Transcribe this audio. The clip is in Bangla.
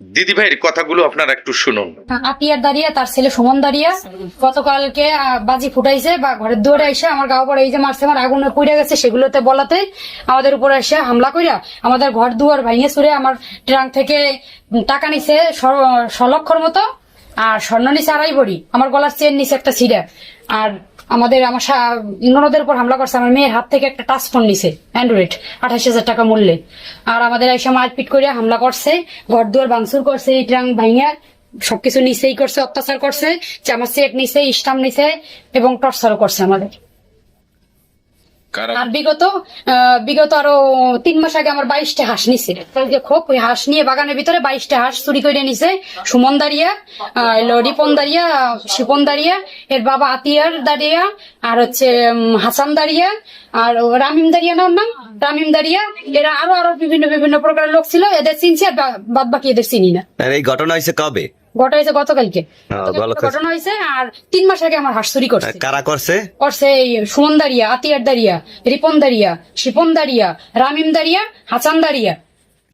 দিদি ভাইয়ের কথাগুলো আপনারা একটু শুনুন। আতিয়ার দাঁড়িয়ে তার ছেলে সুমন দাঁড়িয়ে গতকালকে বাজি ফুটাইছে বা ঘরের দুয়ারে এসে আমার গাঁও পরে এই যে মারছে আমার আগুনে পুড়ে গেছে সেগুলোতে বলাতে আমাদের উপরে এসে হামলা কইরা আমাদের ঘর দুয়ার ভাঙিয়ে চুরে আমার ট্রাঙ্ক থেকে টাকা নিছে 6 লক্ষর মতো, আর স্বর্ণ নিছে 2.5 ভরি, আমার গলার চেন নিছে একটা ছিঁড়া, আর আমার ননদের উপর হামলা করছে। আমার মেয়ের হাত থেকে একটা টাচ ফোন নিছে অ্যান্ড্রয়েড 28,000 টাকা মূল্যে, আর আমাদের এসে মারপিট করে হামলা করছে, ঘর দুয়ার ভাঙচুর করছে, এই ট্রাঙ্ক ভাঙিয়া সবকিছু নিচেই করছে, অত্যাচার করছে, যে আমার চেক নিছে, স্টাম্প নিছে এবং টর্চারও করছে আমাদের। আর বিগত আরো 3 মাস আগে আমার 22টা হাঁস নিছে, খোপ ওই হাঁস নিয়ে বাগানের ভিতরে 22টা হাঁস চুরি করে নিছে সুমন দাঁড়িয়া, রিপন দাঁড়িয়া, শিপন দাঁড়িয়া, এর বাবা আতিয়ার দাঁড়িয়া, আর হচ্ছে হাসান দাঁড়িয়া, আর রামিম দাঁড়িয়া, না ওর নাম রামিম দাঁড়িয়া, এরা আরো বিভিন্ন প্রকারের লোক ছিল, এদের চিনছি আর বাদ বাকি এদের চিনি না। আর এই ঘটনা হয়েছে কবে? ঘটনা হয়েছে গতকালকে। গতকাল ঘটনা হয়েছে, আর 3 মাস আগে আমার হাঁস চুরি করছে। কারা করছে? এই সুমন দাঁড়িয়া, আতিয়ার দাঁড়িয়া, রিপন দাঁড়িয়া, শিপন দাঁড়িয়া, রামিম দাঁড়িয়া, হাসান দাঁড়িয়া।